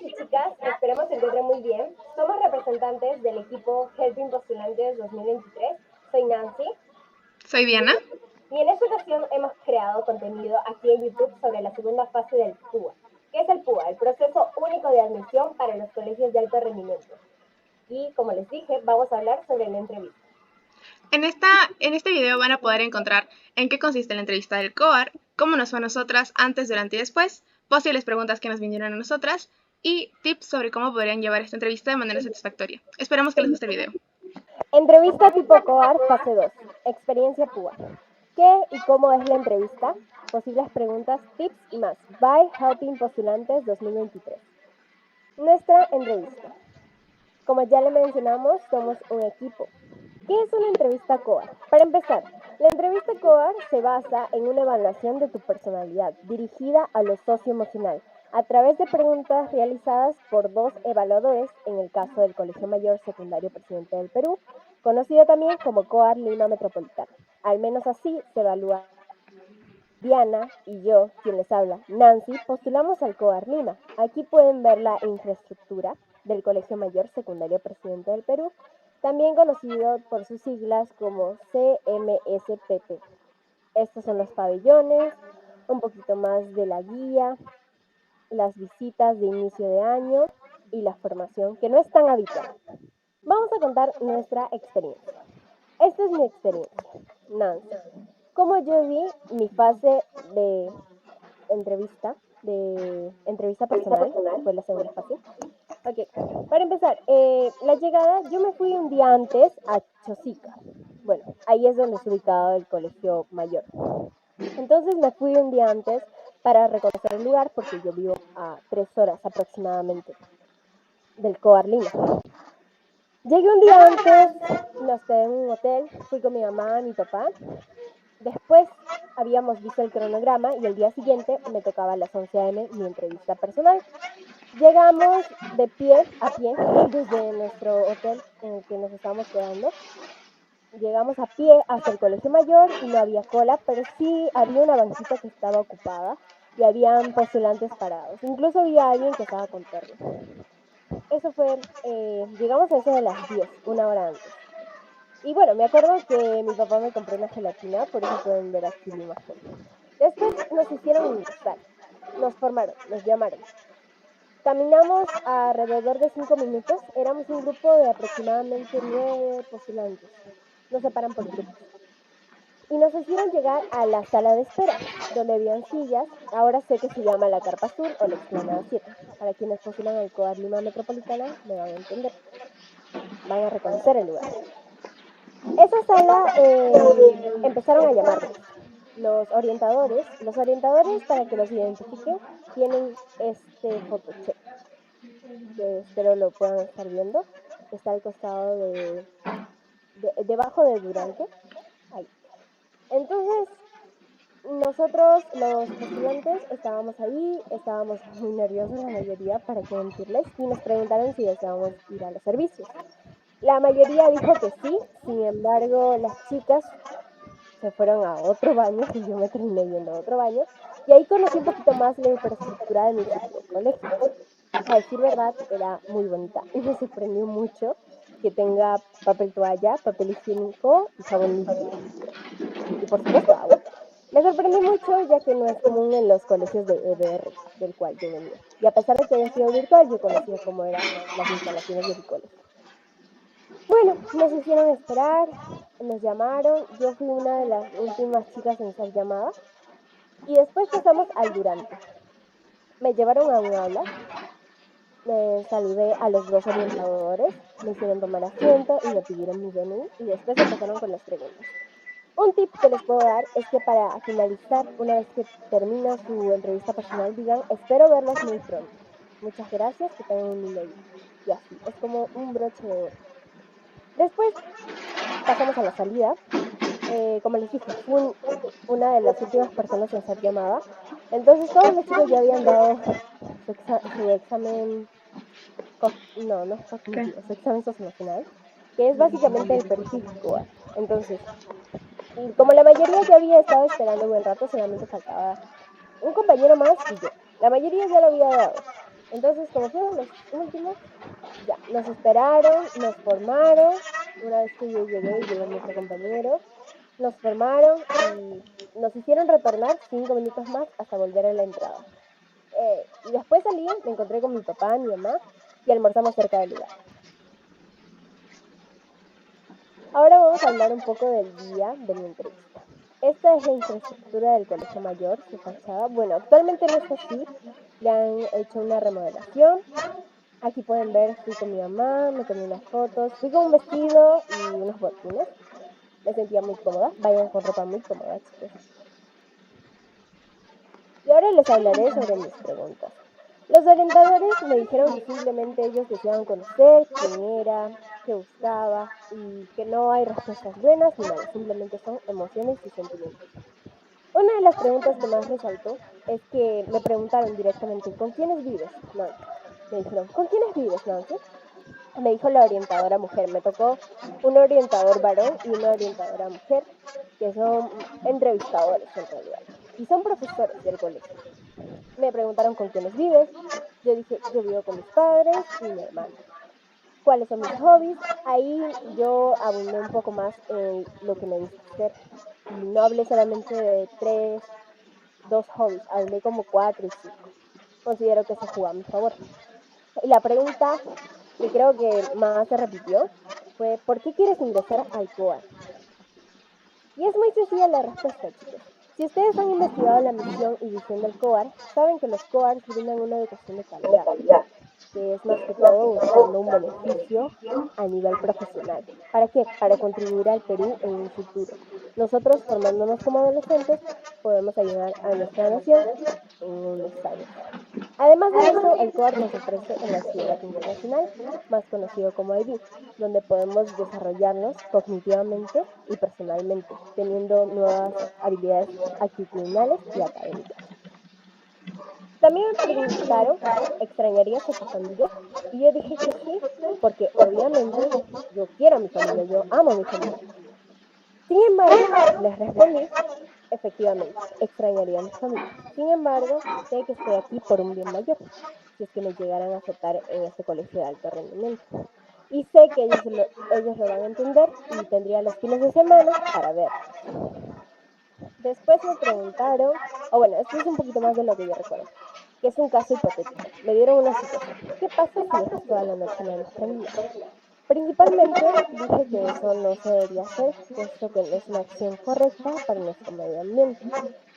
y chicas, esperemos se encuentren muy bien. Somos representantes del equipo Helping Postulantes 2023. Soy Nancy. Soy Diana. Y en esta ocasión hemos creado contenido aquí en YouTube sobre la segunda fase del PUA. ¿Qué es el PUA? El proceso único de admisión para los colegios de alto rendimiento. Y como les dije, vamos a hablar sobre la entrevista. En este video van a poder encontrar en qué consiste la entrevista del COAR, cómo nos fue a nosotras antes, durante y después, posibles preguntas que nos vinieron a nosotras y tips sobre cómo podrían llevar esta entrevista de manera satisfactoria. Esperamos que les guste el video. Entrevista tipo COAR fase 2. Experiencia PUA. ¿Qué y cómo es la entrevista? Posibles preguntas, tips y más. By Helping Postulantes 2023. Nuestra entrevista. Como ya le mencionamos, somos un equipo. ¿Qué es una entrevista COAR? Para empezar, la entrevista COAR se basa en una evaluación de tu personalidad dirigida a lo socioemocional a través de preguntas realizadas por 2 evaluadores, en el caso del Colegio Mayor Secundario Presidente del Perú, conocido también como COAR Lima Metropolitana. Al menos así se evalúa. Diana y yo, quien les habla, Nancy, postulamos al COAR Lima. Aquí pueden ver la infraestructura del Colegio Mayor Secundario Presidente del Perú, también conocido por sus siglas como CMSPP. Estos son los pabellones, un poquito más de la guía, las visitas de inicio de año y la formación, que no es tan habitual. Vamos a contar nuestra experiencia. Esta es mi experiencia, Nancy. Como yo vi mi fase de entrevista personal, fue la segunda fase. Ok, para empezar, la llegada, yo me fui un día antes a Chosica. Bueno, ahí es donde es ubicado el colegio mayor. Entonces me fui un día antes para reconocer el lugar, porque yo vivo a 3 horas aproximadamente del COAR Lima. Llegué un día antes, me hospedé en un hotel, fui con mi mamá, mi papá. Después habíamos visto el cronograma y el día siguiente me tocaba a las 11 a.m. mi entrevista personal. Llegamos de pie a pie desde nuestro hotel en el que nos estábamos quedando. Llegamos a pie hasta el colegio mayor y no había cola, pero sí había una banquita que estaba ocupada y habían postulantes parados. Incluso había alguien que estaba con terno. Eso fue, llegamos a eso de las 10, una hora antes. Y bueno, me acuerdo que mi papá me compró una gelatina, por eso pueden ver aquí la imagen. Después nos hicieron ingresar, nos formaron, nos llamaron. Caminamos alrededor de 5 minutos, éramos un grupo de aproximadamente 9 postulantes, nos separan por grupos. Y nos hicieron llegar a la sala de espera, donde habían sillas, ahora sé que se llama la Carpa Azul o la Explanada 7. Para quienes postulan al COAR Lima Metropolitana me van a entender, van a reconocer el lugar. Esa sala empezaron a llamarnos. Los orientadores, para que los identifiquen, tienen este photocheck, que espero lo puedan estar viendo. Está al costado debajo de Duranque. Ahí. Entonces, nosotros, los postulantes, estábamos ahí, estábamos muy nerviosos la mayoría, para qué mentirles, y nos preguntaron si deseábamos ir a los servicios. La mayoría dijo que sí, sin embargo, las chicas se fueron a otro baño y yo me terminé yendo a otro baño. Y ahí conocí un poquito más la infraestructura de mi futuro colegio. A decir verdad, era muy bonita y me sorprendió mucho que tenga papel toalla, papel higiénico y jabón líquido. Y por supuesto, agua. Me sorprendí mucho ya que no es común en los colegios de EBR, del cual yo venía. Y a pesar de que haya sido virtual, yo conocía cómo eran las instalaciones de mi colegio. Bueno, nos hicieron esperar, nos llamaron, yo fui una de las últimas chicas en ser llamada y después pasamos al durante. Me llevaron a un aula, saludé a los 2 orientadores, me hicieron tomar asiento y me pidieron mi DNI y después empezaron con las preguntas. Un tip que les puedo dar es que para finalizar, una vez que termina su entrevista personal, digan, espero verlos muy pronto. Muchas gracias, que tengan un lindo día. Y así, es como un broche de oro. Después pasamos a la salida. Como les dije, fui una de las últimas personas en ser llamada. Entonces todos los chicos ya habían dado su examen, no es cognitivo, su examen socioemocional, que es básicamente el perfil COAR. Entonces, como la mayoría ya había estado esperando un buen rato, solamente faltaba un compañero más y yo. La mayoría ya lo había dado. Entonces, como fuimos los últimos, ya, nos esperaron, nos formaron. Una vez que yo llegué y llegó mi otro compañero, nos formaron y nos hicieron retornar 5 minutos más hasta volver a la entrada. Y después salí, me encontré con mi papá, mi mamá, y almorzamos cerca del lugar. Ahora vamos a hablar un poco del día de mi entrevista. Esta es la infraestructura del Colegio Mayor, su fachada. Bueno, actualmente no está así, le han hecho una remodelación. Aquí pueden ver, fui con mi mamá, me tomé unas fotos, fui con un vestido y unos botines. Me sentía muy cómoda, vayan con ropa muy cómoda, chicos. Y ahora les hablaré sobre mis preguntas. Los orientadores me dijeron que simplemente ellos deseaban conocer quién era, qué buscaba y que no hay respuestas buenas ni malas, simplemente son emociones y sentimientos. Una de las preguntas que más resaltó es que me preguntaron directamente, ¿con quiénes vives, Nancy? Me dijeron, ¿con quiénes vives, Nancy? Me dijo la orientadora mujer, me tocó un orientador varón y una orientadora mujer, que son entrevistadores en realidad, y son profesores del colegio. Me preguntaron con quiénes vives, yo dije, yo vivo con mis padres y mi hermano. ¿Cuáles son mis hobbies? Ahí yo abundé un poco más en lo que me gusta hacer. Y no hablé solamente de 2 hobbies, hablé como 4 y 5. Considero que eso jugó a mi favor. Y la pregunta que creo que más se repitió fue, ¿por qué quieres ingresar al COAR? Y es muy sencilla la respuesta, chicos. Si ustedes han investigado la misión y visión del COAR, saben que los COARs brindan una educación de calidad, que es más que todo buscando un beneficio a nivel profesional. ¿Para qué? Para contribuir al Perú en un futuro. Nosotros, formándonos como adolescentes, podemos ayudar a nuestra nación en unos años. Además de eso, el COAR nos ofrece el Bachillerato Internacional, más conocido como IB, donde podemos desarrollarnos cognitivamente y personalmente, teniendo nuevas habilidades actitudinales y académicas. También me preguntaron, ¿extrañarías a tu familia? Y yo dije que sí, porque obviamente yo quiero a mi familia, yo amo a mi familia. Sin embargo, les respondí, efectivamente, extrañaría a mi familia. Sin embargo, sé que estoy aquí por un bien mayor, si es que me llegaran a aceptar en este colegio de alto rendimiento. Y sé que ellos lo van a entender y tendría los fines de semana para verlos. Después me preguntaron, o bueno, esto es un poquito más de lo que yo recuerdo, que es un caso hipotético. Me dieron una situación. ¿Qué pasa si dejas toda la noche la luz prendida? Principalmente dije que eso no se debería hacer, puesto que no es una acción correcta para nuestro medio ambiente.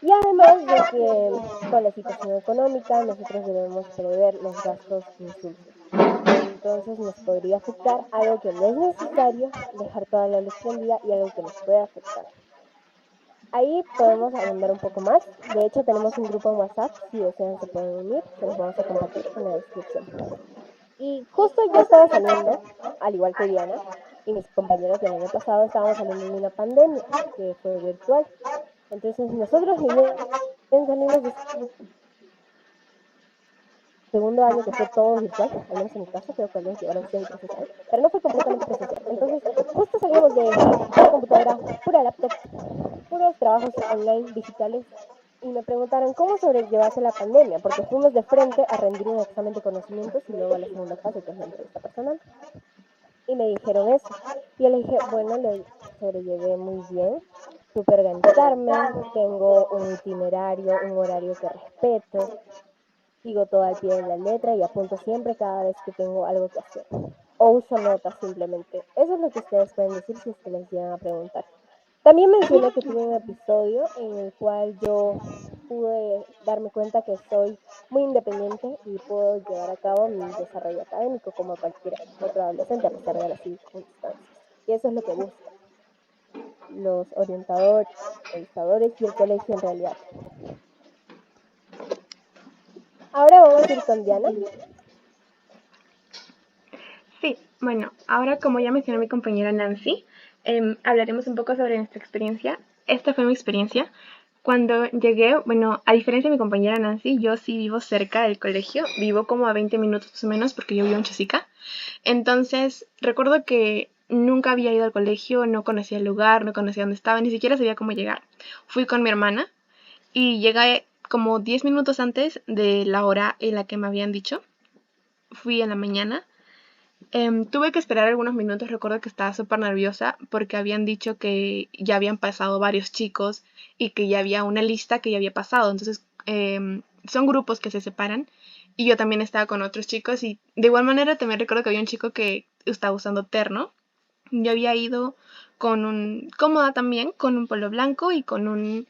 Y además de que con la situación económica nosotros debemos prever los gastos insulsos. Entonces nos podría afectar algo que no es necesario dejar toda la luz prendida y algo que nos puede afectar. Ahí podemos abundar un poco más. De hecho, tenemos un grupo en WhatsApp. Si desean, se pueden unir. Se los vamos a compartir en la descripción. Y justo yo estaba saliendo, al igual que Diana, y mis compañeros del año pasado estábamos saliendo de una pandemia que fue virtual. Entonces, nosotros ni bien salimos de segundo año que fue todo virtual, al menos en mi caso, creo que algunos llevaron semipresencial, pero no fue completamente presencial. Entonces, justo salimos de pura computadora, pura laptop, puros trabajos online digitales y me preguntaron cómo sobrellevarse la pandemia, porque fuimos de frente a rendir un examen de conocimientos y luego a la segunda fase, que es la entrevista personal. Y me dijeron eso. Y yo le dije, bueno, lo sobrellevé muy bien, supe organizarme, tengo un itinerario, un horario que respeto, sigo todo al pie de la letra y apunto siempre cada vez que tengo algo que hacer. O uso notas simplemente. Eso es lo que ustedes pueden decir si es que les llegan a preguntar. También mencioné que tuve un episodio en el cual yo pude darme cuenta que soy muy independiente y puedo llevar a cabo mi desarrollo académico como cualquier otro adolescente a pesar de las circunstancias. Y eso es lo que buscan los orientadores, entrevistadores y el colegio en realidad. Ahora vamos a ir con Diana. Sí, bueno, ahora como ya mencionó mi compañera Nancy, hablaremos un poco sobre nuestra experiencia. Esta fue mi experiencia. Cuando llegué, bueno, a diferencia de mi compañera Nancy, yo sí vivo cerca del colegio, vivo como a 20 minutos más o menos porque yo vivo en Chosica. Entonces, recuerdo que nunca había ido al colegio, no conocía el lugar, no conocía dónde estaba, ni siquiera sabía cómo llegar. Fui con mi hermana y llegué como 10 minutos antes de la hora en la que me habían dicho. fui en la mañana. Tuve que esperar algunos minutos, recuerdo que estaba súper nerviosa porque habían dicho que ya habían pasado varios chicos y que ya había una lista que ya había pasado. Entonces, son grupos que se separan y yo también estaba con otros chicos y de igual manera también recuerdo que había un chico que estaba usando terno. Yo había ido con un cómoda también, con un polo blanco y con un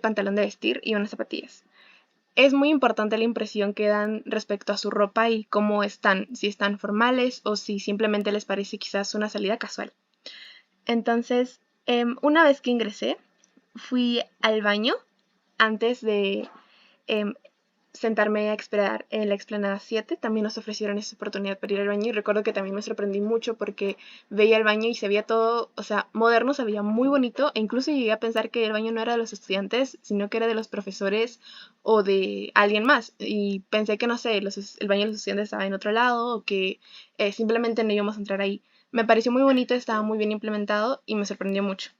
pantalón de vestir y unas zapatillas. Es muy importante la impresión que dan respecto a su ropa y cómo están, si están formales o si simplemente les parece quizás una salida casual. Entonces, una vez que ingresé, fui al baño antes de em, sentarme a esperar en la explanada 7. También nos ofrecieron esa oportunidad para ir al baño y recuerdo que también me sorprendí mucho porque veía el baño y se veía todo, o sea, moderno, se veía muy bonito e incluso llegué a pensar que el baño no era de los estudiantes, sino que era de los profesores o de alguien más. Y pensé que, no sé, el baño de los estudiantes estaba en otro lado o que simplemente no íbamos a entrar ahí. Me pareció muy bonito, estaba muy bien implementado y me sorprendió mucho.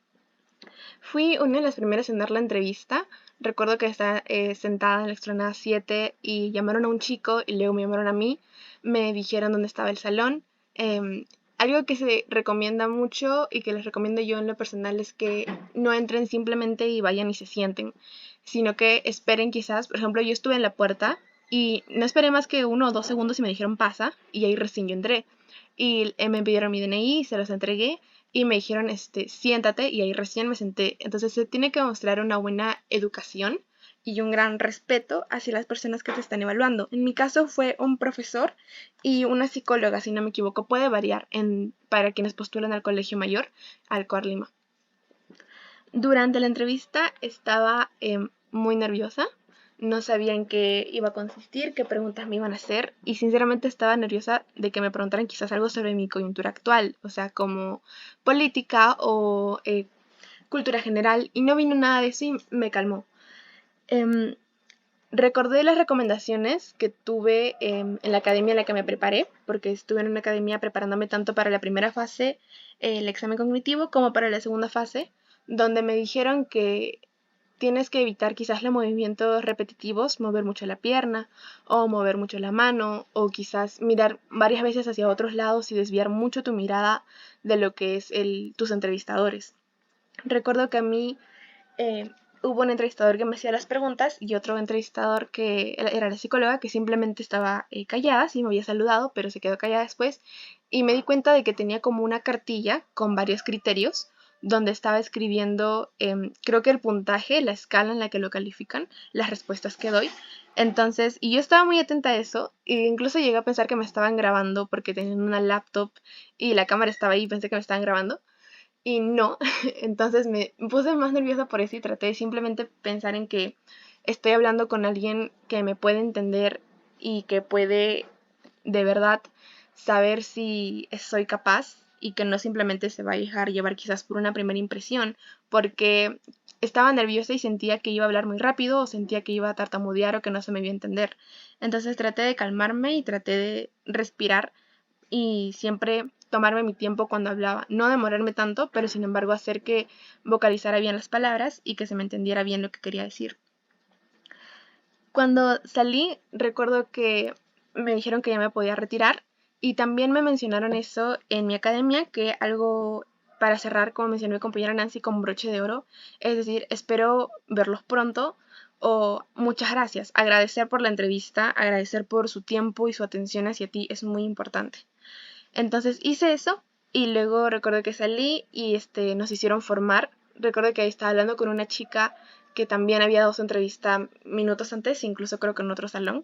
Fui una de las primeras en dar la entrevista. Recuerdo que estaba sentada en la explanada 7 y llamaron a un chico y luego me llamaron a mí. Me dijeron dónde estaba el salón. Algo que se recomienda mucho y que les recomiendo yo en lo personal es que no entren simplemente y vayan y se sienten, sino que esperen quizás. Por ejemplo, yo estuve en la puerta y no esperé más que 1 o 2 segundos y me dijeron pasa y ahí recién yo entré. Y me pidieron mi DNI, se los entregué y me dijeron, siéntate, y ahí recién me senté. Entonces se tiene que mostrar una buena educación y un gran respeto hacia las personas que te están evaluando. En mi caso fue un profesor y una psicóloga, si no me equivoco. Puede variar para quienes postulan al colegio mayor, al COAR Lima. Durante la entrevista estaba muy nerviosa. No sabía en qué iba a consistir, qué preguntas me iban a hacer y sinceramente estaba nerviosa de que me preguntaran quizás algo sobre mi coyuntura actual, o sea, como política o cultura general, y no vino nada de eso y me calmó. Em, Recordé las recomendaciones que tuve en la academia en la que me preparé, porque estuve en una academia preparándome tanto para la primera fase, el examen cognitivo, como para la segunda fase, donde me dijeron que tienes que evitar quizás los movimientos repetitivos, mover mucho la pierna o mover mucho la mano o quizás mirar varias veces hacia otros lados y desviar mucho tu mirada de lo que es tus entrevistadores. Recuerdo que a mí eh, hubo un entrevistador que me hacía las preguntas y otro entrevistador que era la psicóloga que simplemente estaba callada, sí me había saludado, pero se quedó callada después y me di cuenta de que tenía como una cartilla con varios criterios donde estaba escribiendo, creo que el puntaje, la escala en la que lo califican, las respuestas que doy. Entonces, y yo estaba muy atenta a eso, e incluso llegué a pensar que me estaban grabando porque tenían una laptop y la cámara estaba ahí y pensé que me estaban grabando. Y no, entonces me puse más nerviosa por eso y traté de simplemente pensar en que estoy hablando con alguien que me puede entender y que puede de verdad saber si soy capaz y que no simplemente se va a dejar llevar quizás por una primera impresión, porque estaba nerviosa y sentía que iba a hablar muy rápido o sentía que iba a tartamudear o que no se me iba a entender. Entonces traté de calmarme y traté de respirar y siempre tomarme mi tiempo cuando hablaba, no demorarme tanto, pero sin embargo hacer que vocalizara bien las palabras y que se me entendiera bien lo que quería decir. Cuando salí, recuerdo que me dijeron que ya me podía retirar y también me mencionaron eso en mi academia, que algo para cerrar, como mencionó mi compañera Nancy, con broche de oro, es decir, espero verlos pronto o muchas gracias, agradecer por la entrevista, agradecer por su tiempo y su atención hacia ti es muy importante. Entonces hice eso y luego recuerdo que salí y nos hicieron formar. Recuerdo que ahí estaba hablando con una chica que también había dado su entrevista minutos antes, incluso creo que en otro salón,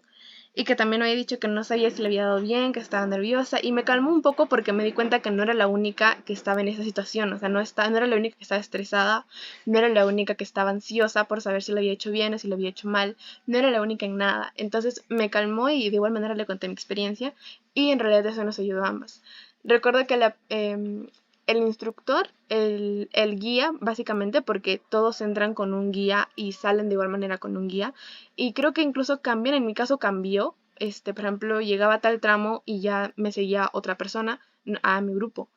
y que también me había dicho que no sabía si le había dado bien, que estaba nerviosa, y me calmó un poco porque me di cuenta que no era la única que estaba en esa situación, o sea, no era la única que estaba estresada, no era la única que estaba ansiosa por saber si lo había hecho bien o si lo había hecho mal, no era la única en nada. Entonces me calmó y de igual manera le conté mi experiencia y en realidad eso nos ayudó a ambas. Recuerdo que el instructor, el guía, básicamente, porque todos entran con un guía y salen de igual manera con un guía, y creo que incluso cambian, en mi caso cambió, por ejemplo, llegaba a tal tramo y ya me seguía otra persona a mi grupo.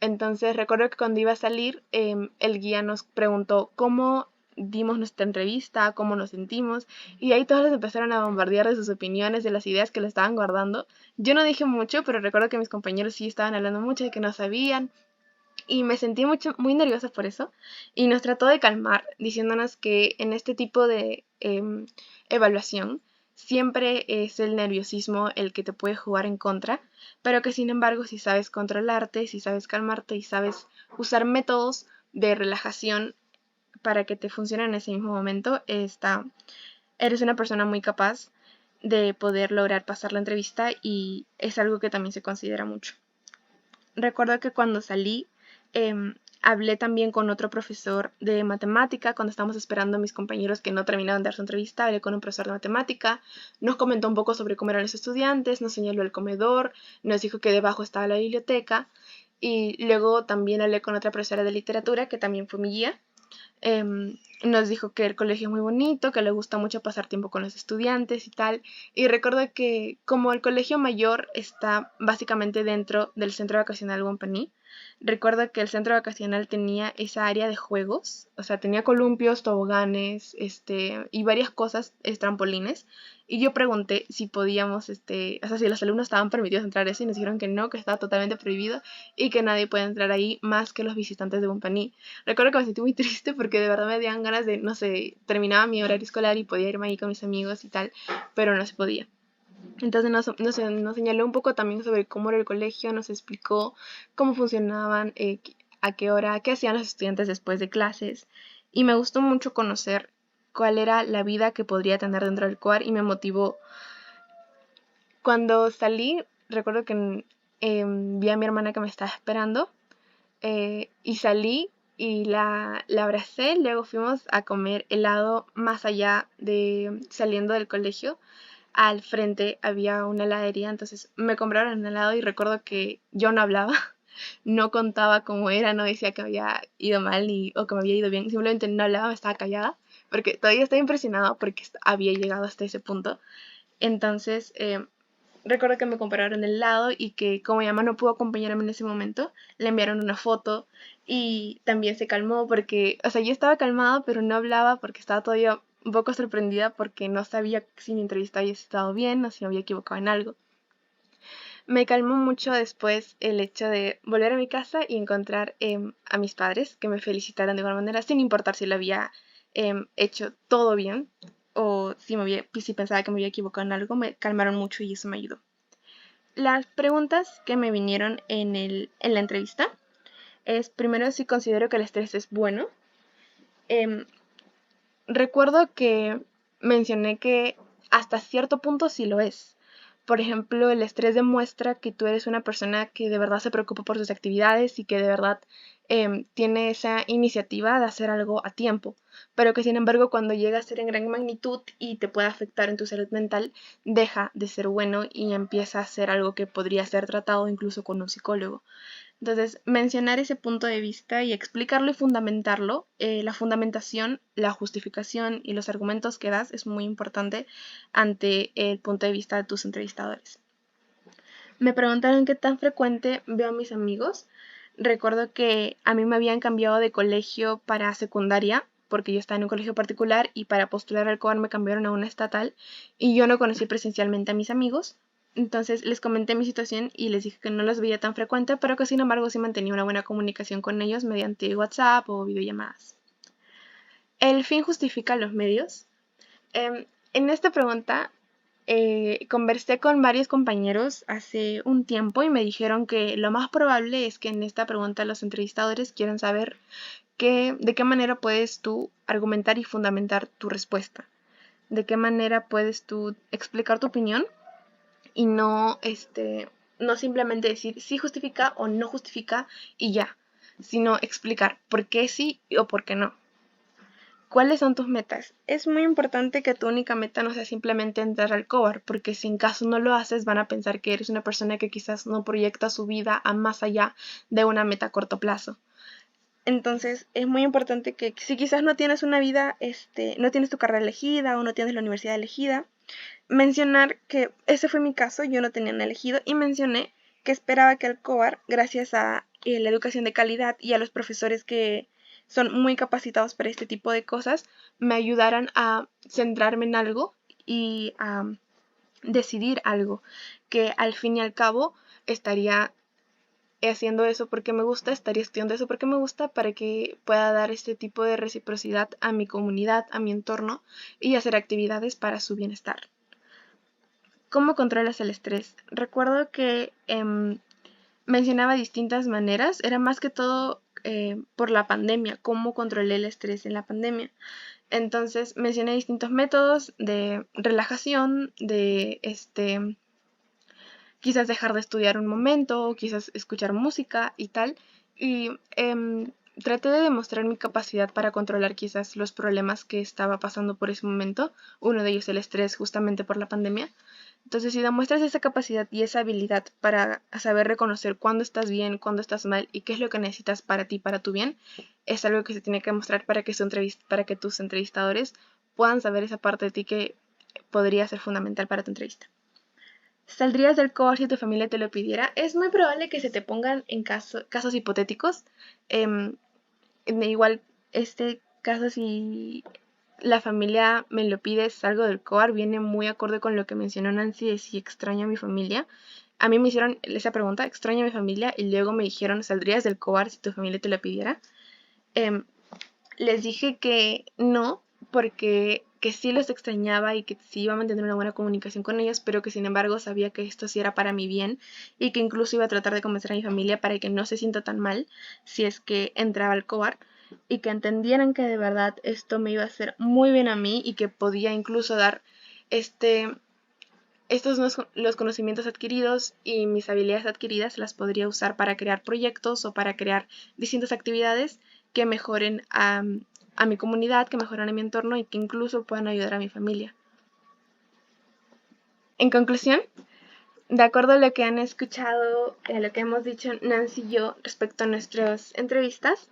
Entonces recuerdo que cuando iba a salir, el guía nos preguntó cómo dimos nuestra entrevista, cómo nos sentimos, y ahí todos les empezaron a bombardear de sus opiniones, de las ideas que le estaban guardando. Yo no dije mucho, pero recuerdo que mis compañeros sí estaban hablando mucho de que no sabían, y me sentí muy nerviosa por eso, y nos trató de calmar, diciéndonos que en este tipo de evaluación siempre es el nerviosismo el que te puede jugar en contra, pero que sin embargo si sabes controlarte, si sabes calmarte y sabes usar métodos de relajación para que te funcione en ese mismo momento, eres una persona muy capaz de poder lograr pasar la entrevista, y es algo que también se considera mucho. Recuerdo que cuando salí, hablé también con otro profesor de matemática, cuando estábamos esperando a mis compañeros que no terminaban de dar su entrevista, hablé con un profesor de matemática, nos comentó un poco sobre cómo eran los estudiantes, nos señaló el comedor, nos dijo que debajo estaba la biblioteca, y luego también hablé con otra profesora de literatura que también fue mi guía. Nos dijo que el colegio es muy bonito, que le gusta mucho pasar tiempo con los estudiantes y tal. Y recuerdo que como el colegio mayor está básicamente dentro del centro vacacional Guampaní, recuerdo que el centro vacacional tenía esa área de juegos, o sea, tenía columpios, toboganes, y varias cosas, trampolines. Y yo pregunté si podíamos, o sea, si los alumnos estaban permitidos entrar a eso, y nos dijeron que no, que estaba totalmente prohibido y que nadie puede entrar ahí más que los visitantes de Guampaní. Recuerdo que me sentí muy triste porque de verdad me dieron ganas de, no sé, terminaba mi horario escolar y podía irme ahí con mis amigos y tal, pero no se podía. Entonces nos señaló un poco también sobre cómo era el colegio, nos explicó cómo funcionaban, a qué hora, qué hacían los estudiantes después de clases, y me gustó mucho conocer cuál era la vida que podría tener dentro del COAR, y me motivó. Cuando salí, recuerdo que vi a mi hermana que me estaba esperando, y salí y la abracé. Luego fuimos a comer helado más allá de saliendo del colegio. Al frente había una heladería, entonces me compraron un helado, y recuerdo que yo no hablaba, no contaba cómo era, no decía que había ido mal o que me había ido bien, simplemente no hablaba, estaba callada, porque todavía estaba impresionada porque había llegado hasta ese punto. Entonces, recuerdo que me compraron el helado, y que como mi mamá no pudo acompañarme en ese momento, le enviaron una foto, y también se calmó porque, o sea, yo estaba calmada, pero no hablaba porque estaba todavía un poco sorprendida porque no sabía si mi entrevista había estado bien o si me había equivocado en algo. Me calmó mucho después el hecho de volver a mi casa y encontrar a mis padres, que me felicitaron de igual manera, sin importar si lo había hecho todo bien o si pensaba que me había equivocado en algo. Me calmaron mucho y eso me ayudó. Las preguntas que me vinieron en la entrevista es, primero, si considero que el estrés es bueno. Recuerdo que mencioné que hasta cierto punto sí lo es. Por ejemplo, el estrés demuestra que tú eres una persona que de verdad se preocupa por sus actividades, y que de verdad tiene esa iniciativa de hacer algo a tiempo, pero que sin embargo cuando llega a ser en gran magnitud y te puede afectar en tu salud mental, deja de ser bueno y empieza a ser algo que podría ser tratado incluso con un psicólogo. Entonces, mencionar ese punto de vista y explicarlo y fundamentarlo, la fundamentación, la justificación y los argumentos que das es muy importante ante el punto de vista de tus entrevistadores. Me preguntaron qué tan frecuente veo a mis amigos. Recuerdo que a mí me habían cambiado de colegio para secundaria, porque yo estaba en un colegio particular, y para postular al COAR me cambiaron a una estatal, y yo no conocí presencialmente a mis amigos. Entonces les comenté mi situación y les dije que no los veía tan frecuente, pero que sin embargo sí mantenía una buena comunicación con ellos mediante WhatsApp o videollamadas. ¿El fin justifica los medios? En esta pregunta conversé con varios compañeros hace un tiempo, y me dijeron que lo más probable es que en esta pregunta los entrevistadores quieran saber de qué manera puedes tú argumentar y fundamentar tu respuesta. De qué manera puedes tú explicar tu opinión y no simplemente decir sí justifica o no justifica y ya, sino explicar por qué sí o por qué no. ¿Cuáles son tus metas? Es muy importante que tu única meta no sea simplemente entrar al COAR, porque si en caso no lo haces van a pensar que eres una persona que quizás no proyecta su vida a más allá de una meta a corto plazo. Entonces es muy importante que si quizás no tienes una vida, no tienes tu carrera elegida o no tienes la universidad elegida, mencionar que ese fue mi caso, yo no tenía nada elegido, y mencioné que esperaba que el COAR, gracias a la educación de calidad y a los profesores que son muy capacitados para este tipo de cosas, me ayudaran a centrarme en algo y a decidir algo, que al fin y al cabo estaría haciendo eso porque me gusta, estaría estudiando eso porque me gusta, para que pueda dar este tipo de reciprocidad a mi comunidad, a mi entorno, y hacer actividades para su bienestar. ¿Cómo controlas el estrés? Recuerdo que mencionaba distintas maneras, era más que todo por la pandemia, cómo controlé el estrés en la pandemia. Entonces mencioné distintos métodos de relajación, de quizás dejar de estudiar un momento, quizás escuchar música y tal. Y traté de demostrar mi capacidad para controlar quizás los problemas que estaba pasando por ese momento. Uno de ellos el estrés, justamente por la pandemia. Entonces, si demuestras esa capacidad y esa habilidad para saber reconocer cuándo estás bien, cuándo estás mal y qué es lo que necesitas para ti, para tu bien, es algo que se tiene que mostrar para que tus entrevistadores puedan saber esa parte de ti que podría ser fundamental para tu entrevista. ¿Saldrías del cohort si tu familia te lo pidiera? Es muy probable que se te pongan en casos hipotéticos. Igual, este caso, si la familia me lo pide, salgo del cohort, viene muy acorde con lo que mencionó Nancy de si extraño a mi familia. A mí me hicieron esa pregunta, extraño a mi familia, y luego me dijeron, ¿saldrías del cohort si tu familia te lo pidiera? Les dije que no, porque que sí los extrañaba y que sí iba a mantener una buena comunicación con ellos, pero que sin embargo sabía que esto sí era para mi bien y que incluso iba a tratar de convencer a mi familia para que no se sienta tan mal si es que entraba al cohort, y que entendieran que de verdad esto me iba a hacer muy bien a mí y que podía incluso dar estos los conocimientos adquiridos y mis habilidades adquiridas las podría usar para crear proyectos o para crear distintas actividades que mejoren a mi comunidad, que mejoren a mi entorno y que incluso puedan ayudar a mi familia. En conclusión, de acuerdo a lo que han escuchado, a lo que hemos dicho Nancy y yo respecto a nuestras entrevistas,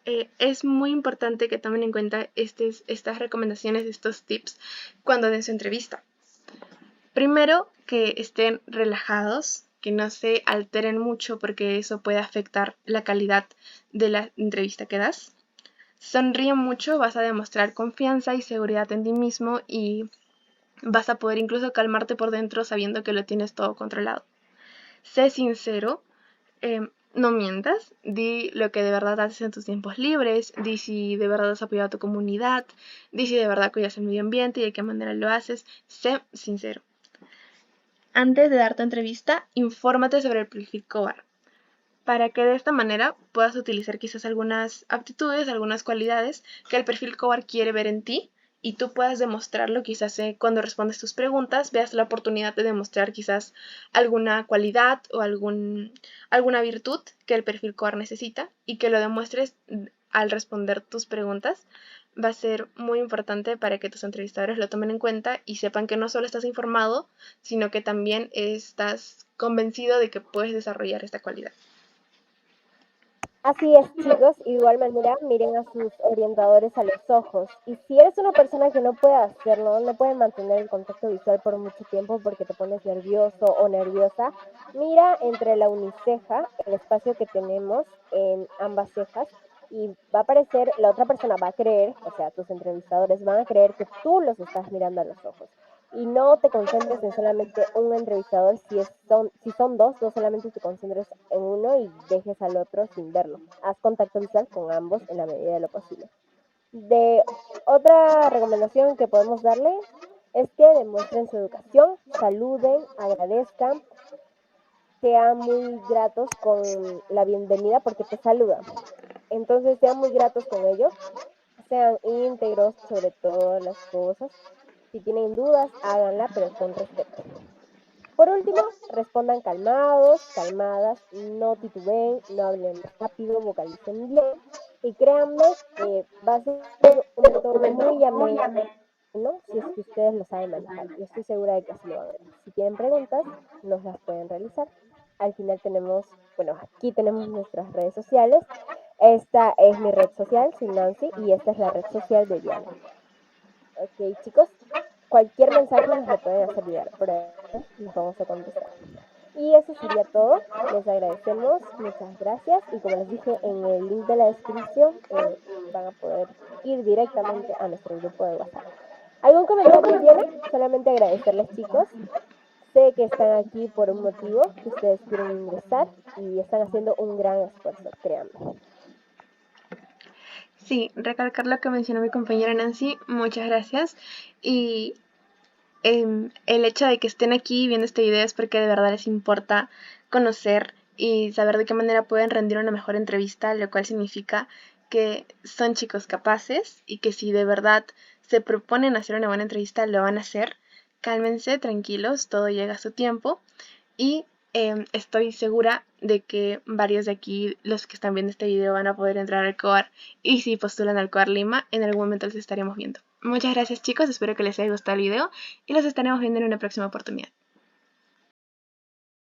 es muy importante que tomen en cuenta estas recomendaciones, estos tips cuando den su entrevista. Primero, que estén relajados, que no se alteren mucho porque eso puede afectar la calidad de la entrevista que das. Sonríe mucho, vas a demostrar confianza y seguridad en ti mismo y vas a poder incluso calmarte por dentro sabiendo que lo tienes todo controlado. Sé sincero, no mientas, di lo que de verdad haces en tus tiempos libres, di si de verdad has apoyado a tu comunidad, di si de verdad cuidas el medio ambiente y de qué manera lo haces. Sé sincero. Antes de dar tu entrevista, infórmate sobre el perfil cohort, para que de esta manera puedas utilizar quizás algunas aptitudes, algunas cualidades que el perfil cohort quiere ver en ti y tú puedas demostrarlo. Quizás cuando respondes tus preguntas veas la oportunidad de demostrar quizás alguna cualidad o alguna virtud que el perfil cohort necesita y que lo demuestres al responder tus preguntas. Va a ser muy importante para que tus entrevistadores lo tomen en cuenta y sepan que no solo estás informado, sino que también estás convencido de que puedes desarrollar esta cualidad. Así es, chicos. De igual manera, miren a sus orientadores a los ojos. Y si eres una persona que no puede hacerlo, no puede mantener el contacto visual por mucho tiempo porque te pones nervioso o nerviosa, mira entre la uniceja, el espacio que tenemos en ambas cejas, y va a aparecer, la otra persona va a creer, o sea, tus entrevistadores van a creer que tú los estás mirando a los ojos. Y no te concentres en solamente un entrevistador, si son dos, no solamente te concentres en uno y dejes al otro sin verlo. Haz contacto visual con ambos en la medida de lo posible. De otra recomendación que podemos darle es que demuestren su educación, saluden, agradezcan, sean muy gratos con la bienvenida porque te saludan. Entonces sean muy gratos con ello, sean íntegros sobre todas las cosas. Si tienen dudas, háganla, pero con respeto. Por último, respondan calmados, calmadas, no titubeen, no hablen rápido, vocalicen bien. Y créanme que va a ser un entorno muy ameno si es que ustedes lo saben manejar. Y estoy segura de que así lo van a ver. Si tienen preguntas, nos las pueden realizar. Al final aquí tenemos nuestras redes sociales. Esta es mi red social, soy Nancy, y esta es la red social de Diana. Ok, chicos, cualquier mensaje nos lo pueden hacer llegar, por ahí les vamos a contestar. Y eso sería todo. Les agradecemos, muchas gracias. Y como les dije en el link de la descripción, van a poder ir directamente a nuestro grupo de WhatsApp. ¿Algún comentario tienen? Solamente agradecerles, chicos. Sé que están aquí por un motivo, que ustedes quieren ingresar y están haciendo un gran esfuerzo, créanme. Sí, recalcar lo que mencionó mi compañera Nancy, muchas gracias. Y el hecho de que estén aquí viendo este video es porque de verdad les importa conocer y saber de qué manera pueden rendir una mejor entrevista, lo cual significa que son chicos capaces y que si de verdad se proponen hacer una buena entrevista, lo van a hacer. Cálmense, tranquilos, todo llega a su tiempo y estoy segura de que varios de aquí, los que están viendo este video, van a poder entrar al COAR y si postulan al COAR Lima, en algún momento los estaremos viendo. Muchas gracias chicos, espero que les haya gustado el video y los estaremos viendo en una próxima oportunidad.